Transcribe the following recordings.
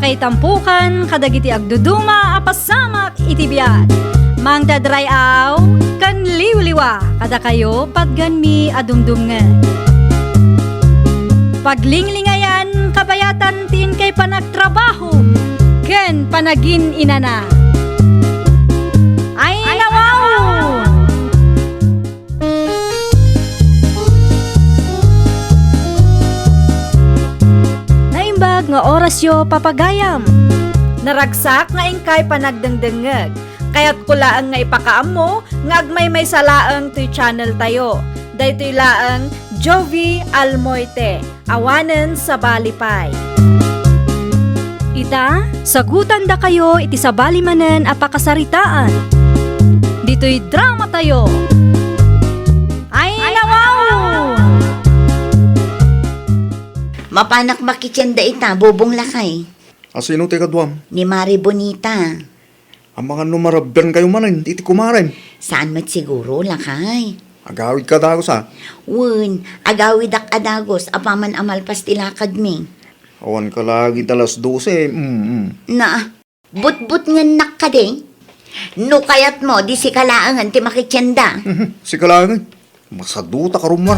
may tampukan, kadagiti agduduma, apasamak itibiyat. Mang dadrayaw, kan liwliwa, kada kayo patgan mi adumdumngan. Paglinglingayan, kabayatan tin kay panagtrabaho, ken panagin inana. Ay nawaw! Naimbag nga oras yo papagayam. Naragsak nga ingkay panagdengdengeg. Kaya't kulaang nga ipakaam mo, nga agmay may salaang to'y channel tayo. Daytoy laang Jovi Almoite, awanen sa Balipay. Ita, sagutan da kayo iti sabali manen apakasaritaan. Dito'y drama tayo. Ay nawaw! Mapanak makitsenda ita, bubong lakay. Asino te kadwam? Ni Mari Bonita. Ang mga numarabyan kayo manin, iti kumarin. Saan mat siguro lakay? Agawid ka dagos ha. Wun, agawid ak adagos, apaman amalpas tilakad mi. Awan ka lagi talas 12. Na, but-but nga nakade. No kayat mo, di si kalaangan ti makitsenda. Si kalangan. Masaduta ka rumar.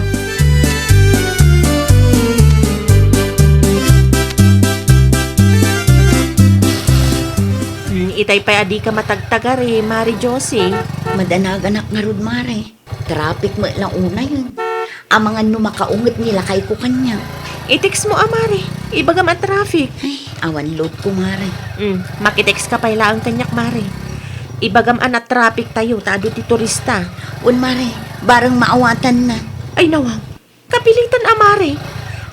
Itay pa adi ka matagtagari, Mari Josie. Madanaganak nga rod, Mare. Traffic mo lang una yun. Ang mga numakaungot nila kay ko kanya. I-text mo, Mari. Ibagam ang traffic. Ay, awan load ko, Mare. Makitext ka pa ila ang kanyak, Mari. Ibagam ang traffic tayo, tado ti turista. Un, Mare, barang maawatan na. Ay nawang, kapilitan, Mari.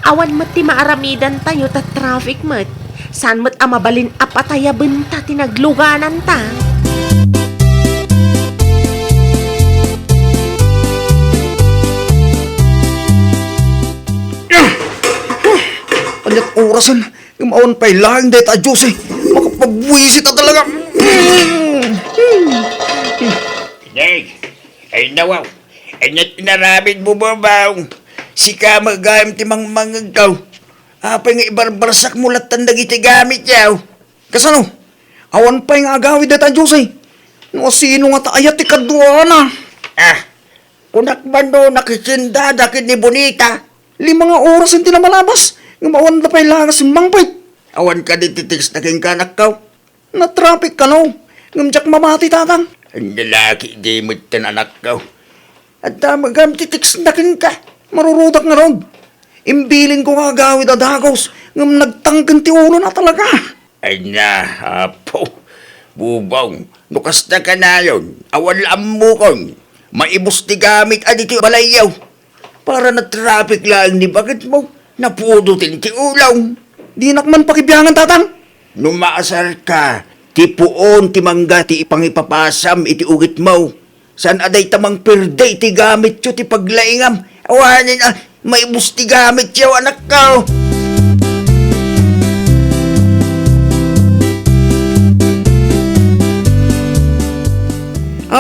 Awan mat ti maaramidan tayo ta traffic mat. San mat amabalin apataya benta tinagluganan ta. Anyat orasan. Yung awan pa'y lang dahil ta Diyos eh. Makapagwisit na talaga. Nay, ay nawaw. Anyat inaramid mo babaw. Sika magayam ti mangagaw. Apay nga ibarbarsak mo latan dagiti gamit yaw. Kasano? Awan pa'y nga agawid dahil ta Diyos eh. No sino nga taayat ti kadwana. Kunak man no nakitsinda dakit ni Bonita. 5 nga oras hindi na malabas. Yung awan na pa'y langas mangpay. Awan ka di titiks na king kanak kaw. Na-traffic ka no. Ngamjak mamati tatang. Ang lalaki di mo anak kaw. At damagam titiks na king ka. Marurudak nga ron. Imbilin ko nga agawid adagos. Ngam nagtanggan ti ulo na talaga. Ay na, apo. Bubong, nukas na ka na yun. Awan mo kon. Maibos ti gamit aditi balayaw. Para na traffic lang ni bakit mo. Napudutin ti ulaw. Di nakman pakibiyangan tatang. Numaasar ka. Ti puon ti mangga ti ipangipapasam iti ugit mo. San aday tamang perday ti gamit yo ti paglaingam. Awanin maibos ti gamit yo anak ka.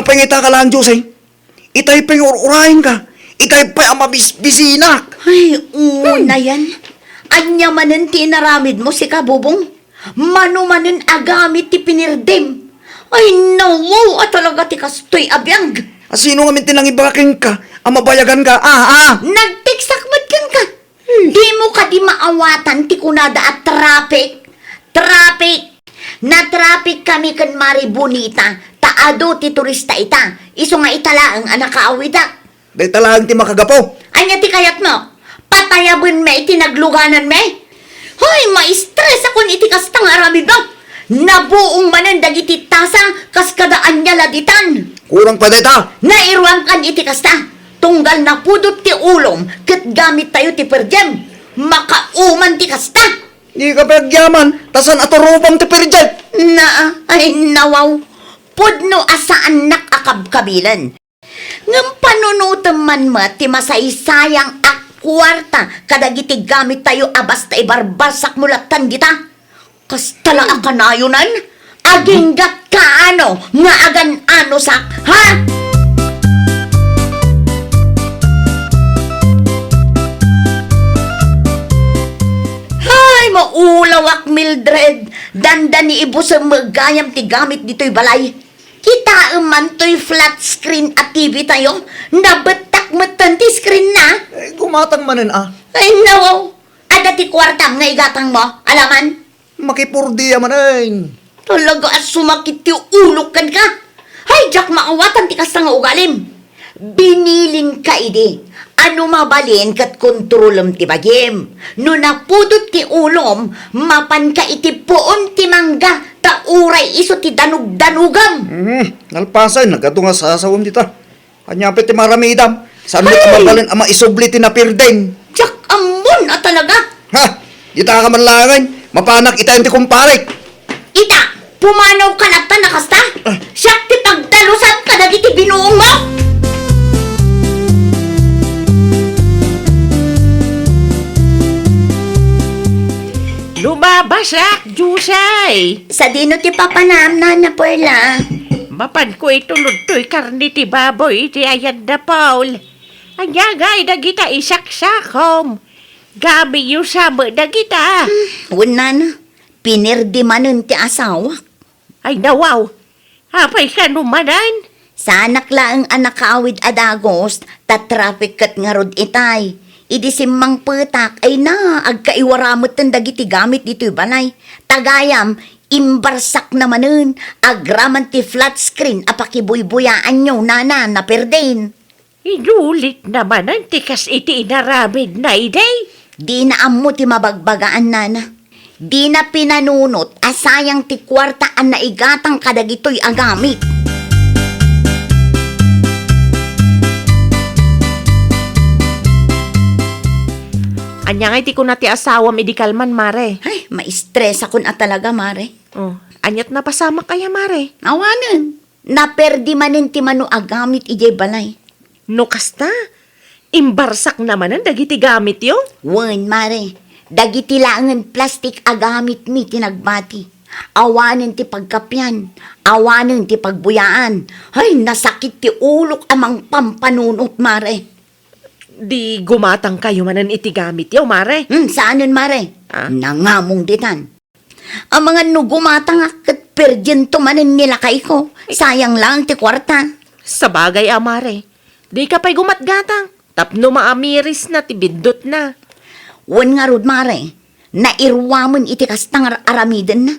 Pangita ka lang, Diyos eh. Itay pang urahin ka. Ikay pa ang mabisbisinak. Ay, na yan. Anya manen ti naramid mo si kabubong. Manumanen agamit ti pinirdim. Ay, nawaw at talaga ti kastoy abiyang. Sino nga mintin ibakaking ka? Ang mabayagan ka? Nagtiksakmat ka. Di mo ka di maawatan ti kunada at traffic. Na-traffic kami kan Mari Bonita. Taado ti turista ita. Iso nga itala ang anak kaawidak. Dahil talagang ti makagapo. Anya ti kayat mo? Patayabon me iti nagluganan me? Hoy, ma-stress ako ni iti kastang aramid mo. Nabuong manan dagiti tasa kas kadaan niya laditan. Kurang pa deta. Nairuan kan iti kasta. Tunggal na pudot ti ulom ket gamit tayo ti perjem. Makauman ti kasta. Di ka pagyaman. Tasan atorupang ti perjet. Ay nawaw. Pudno asaan nakakabkabilan. Ngam panunutan man mo ti masaysayang akwarta kadagiti gamit tayo abas ta ibarbasak mulatan kita. Kastala akanayunan? Aginggat ka ano? Nga agan ano sak? Ha? Hay, maulawak Mildred. Dandan ni ibo sa magayam ti gamit dito'y balay. Kita man to'y flat screen at TV tayo. Nabatak matan ti screen na. Gumatang manan Ay, no. Ada ti kwartam nga igatang mo. Alaman? Makipurdiya manan. Talaga at sumakit ti ulok kan ka. Hay, Jack, maawatan ti kasta nga ugalim. Binilin ka, idi. Ano mabalin kat kontrolom ti bagim. No napudot ti ulom, mapan ka iti poon ti mangga, ta uray iso ti danug-danugam. Nalpasan, nagkatunga sasawam dita. Anyapit ti maramidam. Saan mo mabalin ama isubli ti napirdeng? Jack, amon at talaga. Ha? Ita ka man langan. Mapanak itayin ti kumparik. Ita, pumanaw ka na ta nakasta? Siyak ti pagdalusan ka dagiti binuong mo? Lumabasak, Jusay! Sa dino ti papanam na na puwela. Mapan ko itulod to'y karni ti baboy ti ayan na Paul. Anya gay dagita isaksakom. Gabi yung sama dagita. Wala na. Pinirdi manun ti asawa. Ay nawaw. Apay ka numanan. Sa anak laang anak kaawid adagos, ta-traffic kat nga rod itay. Idi simmang petak ay na, agkaiwaramot ng dagiti gamit dito'y balay. Tagayam, imbarsak namanun, agraman ti flat screen, apakibuybuyaan nyo, nana, naperden. Inulit naman ang tikas iti inaramid na iday. Di na amo ti mabagbagaan, nana. Di na pinanunot, asayang ti kwartaan na igatang kadagito'y agamit. Anya nga iti ko na ti asawa medikal man, mare. Ay, ma-stress ako na talaga, mare. Oh, anyat na pasama kaya, mare. Awanan, naperdi manin ti mano agamit ijay balay. No kasta, imbarsak naman ang dagiti gamit yo. Wen, mare, dagiti laangan plastik agamit mi tinagbati. Awanan ti pagkapyan, awanan ti pagbuyaan. Ay, nasakit ti ulok amang pampanunot, mare. Di gumatang kayo manan iti gamit yo, mare. Saanon, mare? Ah? Nangamong ditan. Ang mga nugumatang akat perdyento manin nila kay ko. Sayang lang ti kwarta. Sa bagay, mare. Di ka pa'y gumatgatang. Tapno maamiris na, tibindot na. Wen nga rod, mare. Nairwamon iti kastang aramidan na.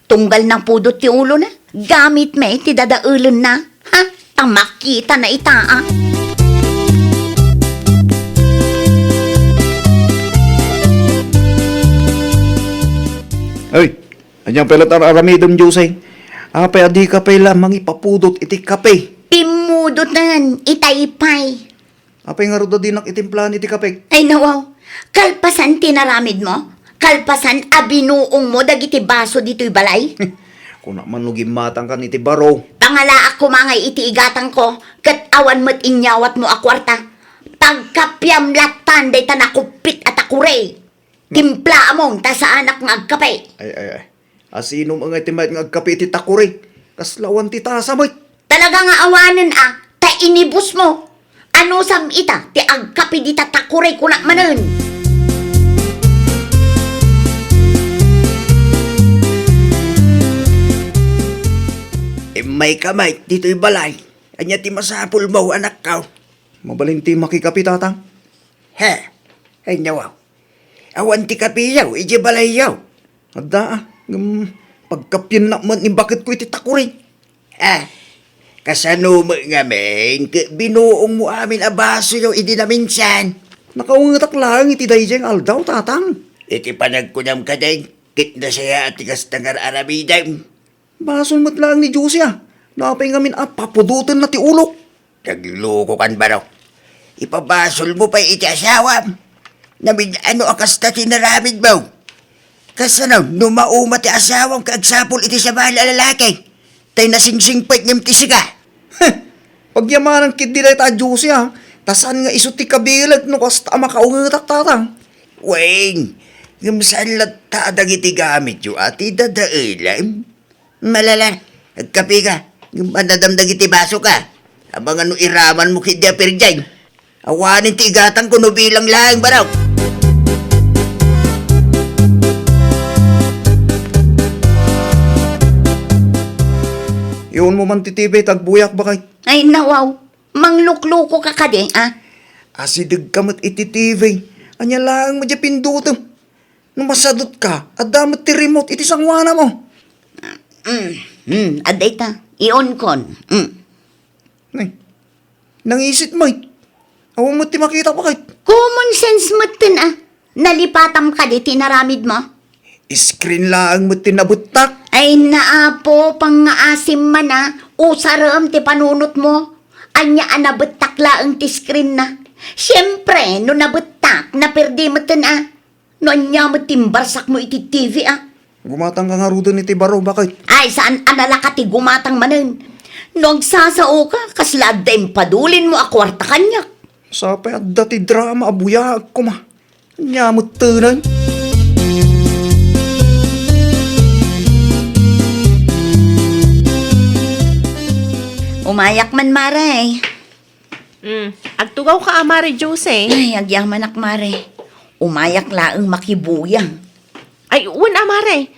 Tunggal na pudot ti ulo na. Gamit may ti dadaulan na. Ha? Tamakita na itaa. Ay, anyang pelat aramidam Jusay. Apay adi ka pay lamang ipapudot iti kape. Timudot nan, itaypay. Apay nga roda dinak itimplan iti kape. Ay nawaw, kalpasan tinaramid mo? Kalpasan abinuong mo dagiti baso dito'y balay? Kung naman lugim matang kan iti baro. Pangala ako mga iti igatang ko, kat awan mo't inyawat mo akwarta. Pagkapyam latan day tanakupit at akure. Timpla among ta sa anak ng agkape. Ay. Asino mga itimayat nga agkape iti takuri. Kaslawan ti tasamay. Talaga nga awanan ta inibus mo. Ano sam ita, ti agkape di tatakure kunak manen. May kamay, dito'y balay. Anya ti masapul mo, anak ka. Mabalin ti makikapi tatang. Ha? Ay, nawaw. Awan ti kapiyaw, iji balay yaw. Adda pagkapyan na man ni bakit ko iti takuri. Ah, kasano mo nga men, binuong mo amin abaso yaw, idi na minsan. Nakaungatak lang iti dayjeng aldaw tatang. Iti panagkunam ka din, kit na siya at tigas tangar aramidam. Bason mo't lang ni Jusya. Napay ngamin papudutan na ti ulok. Nagloko kan ba raw? Ipabasol mo pa iti asawam. Namin ano akas na tinaramid mo? Kasano, numauma ti asawam kaagsapol iti sa bahal lalaki. Tay nasingsingpit ngam ti siga. Pagyamanan kit di ta Jusya. Tasan nga iso ti kabilag no kasta makaungatak tatang. Weng, ngam saan lata dagiti gamit yu ati dadailam? Malala, nagkapi ka. Ngam madadamdag iti baso ka. Abang ano iraman mo kit di apirjay. Awanin ti igatang kuno bilang lang baraw. Iyon mo man titibay tagbuyak bakay. Ay nawaw, manglukluko ka kadi, ah? Asidig ka mat ititibay. Anya lang mo dya pindutom. Nung masadot ka, at damat ti remote iti sangwana mo. Aday ta, iyon kon. Ay, nangisit mo eh. Awa mo ti makita bakay. Common sense mo tin, ah. Nalipatam ka di, tinaramid mo. Screen lang mo tinabutak. Ay naapo, pang-aasim man, ah. Usaram ti panunot mo. Anya anabetak laang ti screen na. Siyempre, no nabetak, naperdi mo tin, ah. No anya mo timbarsak mo iti TV, ah. Gumatang ka nga rudo ni Tibaro, bakit? Ay, saan anala ka ti gumatang manen? No agsasao ka, kaslad dahil padulin mo akwarta kanyak. Sapay at dati drama, abuyag ko ma. Nyamot tunay. Umayak man, Mare. Agtugaw ka, Amare Jose. Ay, agyaman ak, Mare. Umayak laang makibuyang. Ay, wan, Amare.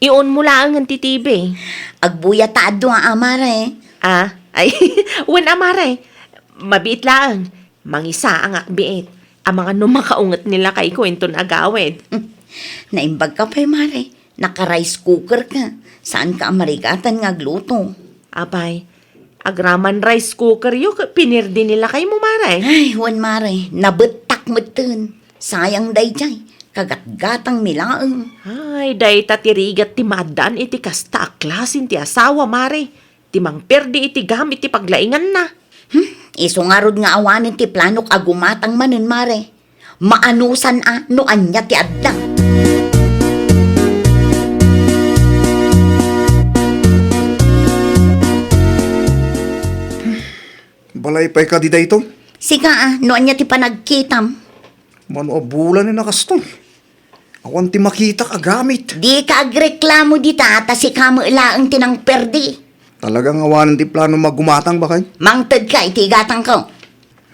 Iyon mo lang ang titibe. Agbuya taado nga, Mare. Ah, ay, wan, Amare. Mabiit lang. Mangisa ang akbiit. Ang mga numakaungat nila kay kwenton agawid. Naimbag ka pa, Mare. Naka-rice cooker ka. Saan ka amarigatan nga gluto? Abay, agraman rice cooker yung pinirdi nila kay mo, Mare. Ay, wan, Mare. Nabetak mo dun. Sayang day jay. Kagatgatang milaang. Ay, day tatirigat ti madan iti kasta aklasin ti asawa, Mare. Ti mangperdi iti gamit ti paglaingan na. Isungarod nga awanin ti planok agumatang manen, Mare. Maanusan no anya ti adda. Balay pa'y ka di dayto. Sika no anya ti panagkitam. Mano abulan ni nakastoy. Awan ti makita ka gamit. Di ka agreklamo di ta si kamo ilaang tinang perdi. Talagang awanan ti plano maggumatang bakay. Mangted ka iti gatang ko.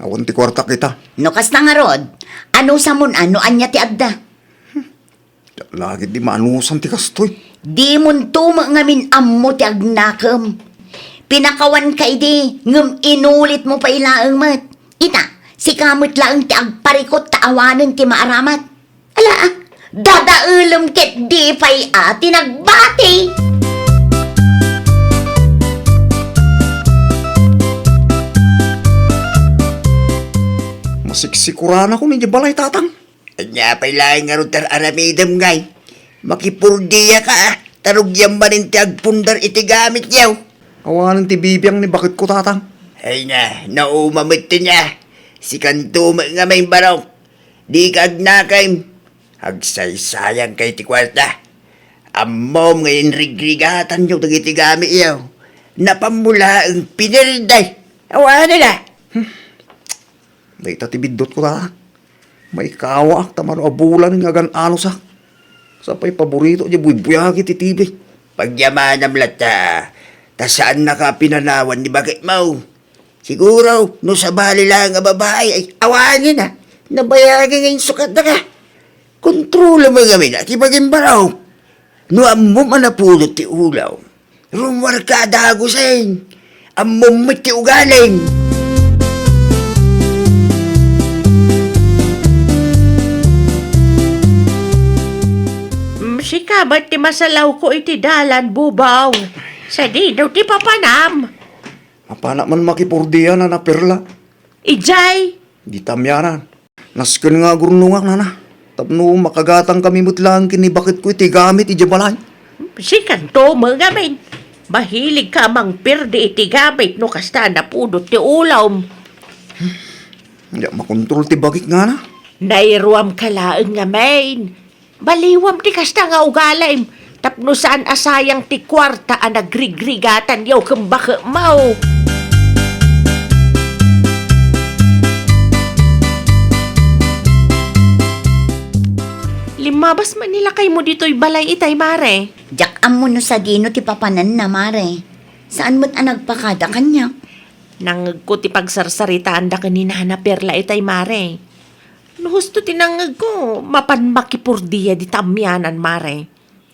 Awan ti kwarta kita. No kas na nga rod, ano sa mun ano anya ti adda. Lagi di maanusan ti kastoy. Di mun tuma ngamin ammo ti agnakam. Pinakawan ka idi, ngem inulit mo pa ilaang mat. Ita, si kamot laang ti agparikot taawanan ti maaramat. Ala, dadaulam ket di pa'y tinagbati. Masiksikurahan ako ni balay tatang. Anya pa'y laing nga ron aramidam ngay. Makipurdiya ka ah. Tarugyang ba rin ti agpundar iti gamit yaw. Awanan ti bibiyang ni bakit ko tatang. Ay na, naumamit ti niya. Si Kantuma nga may baraw. Di ka agnakaim. Agsaysayang kay ti kwarta. Amom ngayon rigrigatan yung tagiti gamit yaw. Napamula ang pinirday. Awanan na. Dahita ti bidot ko tatang. May kawa tamano abulan nga gan-ano sa. Sapay paborito di buyagi ti TV. Pagyamanam lata. Ta saan naka pinanawan ni bakit mo? Siguro, no sa bali lang nga babae, ay awanin na. Nabayagin ngayon sukat na ka. Kontrola mo gamin at ibagin baraw. No ammo manapulot ti ulaw. Rumwar ka dago sen. Ammo ti ugaling. Sika, ba't ti masalaw ko iti dalan, bubaw? Sa di daw ti papanam. Mapana man makipurdiya na perla. Ijay, Di tamyanan. Nasken nga gurnungak na na. Tapno makagatang kami mutlang kini bakit ko iti gamit iti balay. sikan to mga gamin. Mahilig ka mang pirdi iti gamit no kasta na pudot ti ulaw. Hindi makontrol ti bakit nga na. Nairuam ka laeng nga main. Baliwam ti kasta nga ugalay. Tapno saan asayang ti kwarta ang nagrigrigatan yaw kang baka mau. Limabas man nila kay mo dito'y balay itay, Mare. Jak mo no sa dino ti papanan na, Mare. Saan mo't nagpakada kanya? Nangag ko ti pagsarsaritaan da kanina na perla itay, Mare. No husto tinangag ko, mapan makipurdiya di tamyanan, Mare.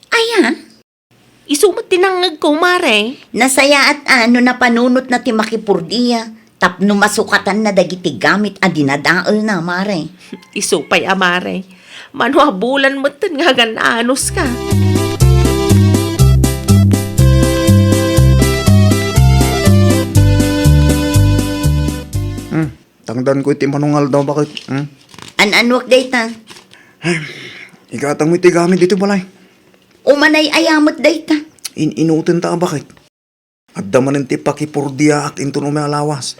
Aya, Isumat tinangag ko, Mare. Nasaya at ano na panunot na ti makipurdiya. Tapno masukatan na dagiti gamit a dinadaol na, mare. Isupay, Mare. Manuhabulan mo nga gananos ka. Tangdan ko iti manungal daw bakit? Anwak dayta. Igatang mo iti gamit dito balay. Umanay ayamot dayta. Inutin ta bakit? At daman ti pakipurdiya at into no may alawas.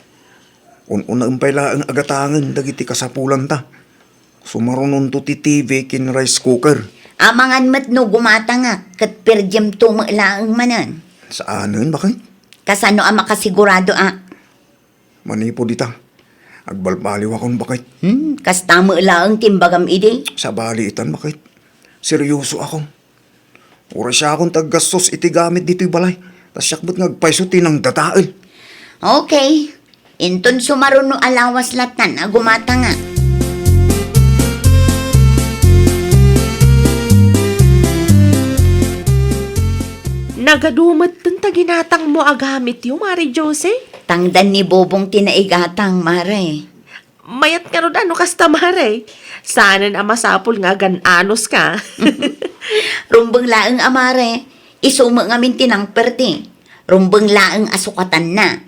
Una umpay ang agatangan dagiti kasapulan ta. Sumarunon to ti TV kin rice cooker. Amangan mat no gumata nga, kat perjem to mailaang manan. Saanan bakit? Kasano ang makasigurado Manipo dita. Agbalbaliw akong bakit? Kasta mailaang timbagam ide. Sa baliitan bakit? Seryoso ako. Ura siya akong taggastos iti gamit dito'y balay. Tas yakbot ngagpaysuti ng dataal. Okay. Inton sumaruno alawas latan, agumata nga. Nagadumat dun taginatang mo agamit yung, Mare Jose. Tangdan ni Bobong tinaigatang, mare. Mayat ka ron ano kasta, Mare. Sana na masapol nga gananos ka. Rumbang laeng amare, isumo ngamin tinang perde. Rumbang laeng asukatan na.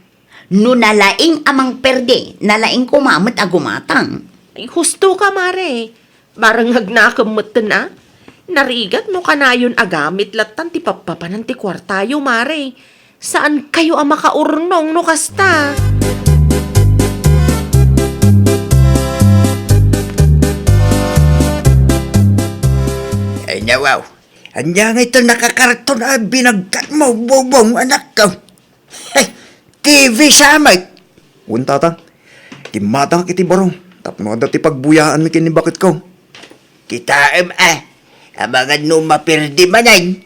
No nalaing amang perde, nalaing kumamot agumatang. Ay, husto ka, Mare. Barang hagnakam na. Narigat mo ka na yun agamit latan ti papapanan ti kwartayo, Mare. Saan kayo ang makaurnong no kasta? Ay nawaw. Anya nga ito nakakarton na binagkat mo, Bobong, anak ko. Ay, TV samay. Tata. Kimatang kiti barong. Tapno dati pagbuyaan mi kini bakit ko. Kitaem Abangan no mapirdi manay.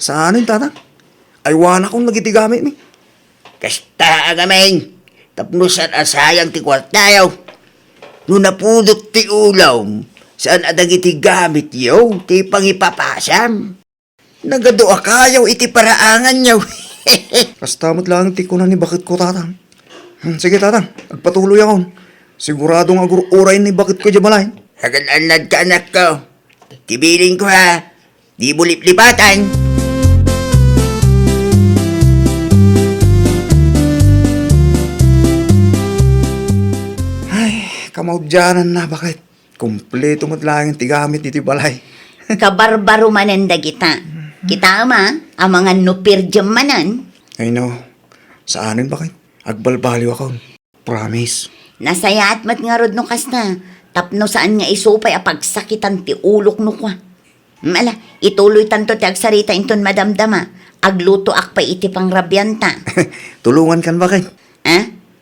Saanin tata? Aywan akong nagiti gamit mi. Kasta agameng. Tapnusan asayang ti kwartayaw. No napudot ti ulaw. Saan adagiti gamit yaw? Ti pangipapasam. Nagadoa kayaw iti paraangan yaw. Kastamot lang ti ko na ni bakit ko tata. Sige tata, agpatuloy ako. Siguradong agururay ni bakit ko jabalay. Hagan-anad ka anak ko. Tibiling ko ha. Di mo liplipatan. Ay, kamaudyanan na bakit? Kompleto mo't lang yung tigamit dito balay. Kabarbaro mananda kita. Kita ama, amangan no pirjem manan. I know. Saanin bakit? Agbalbaliw ako. Promise. Nasaya at mat nga rod no kasta. Tapno saan nga isupay apagsakitan ti ulok no kwa. Mala, ituloy tanto ti agsarita inton madamdama. Agluto ak pa iti pangrabyanta. Tulungan kan bakit?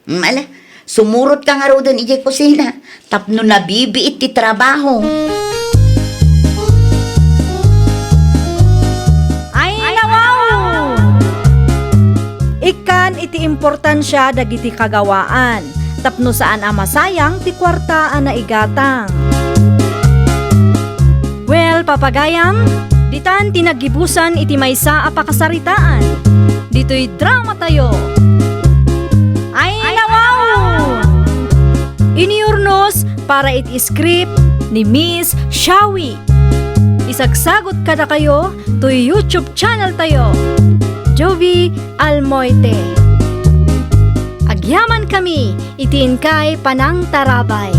Mala, sumurot ka nga ro doon iti kusina. Tapno nabibiit ti trabaho. Ay, nawaw! Ikan iti importansya dagiti kagawaan. Tapno saan masayang ti kwartaan na igatang. Well, papagayam, ditan tinagibusan iti maysa a pakasaritaan. Dito'y drama tayo. Ay, nawaw! Iniurnos para iti script ni Miss Shawi. Isagsagot kada kayo to YouTube channel tayo. Jovi Almoite. Agyaman kami, itiin kay Panang Tarabay.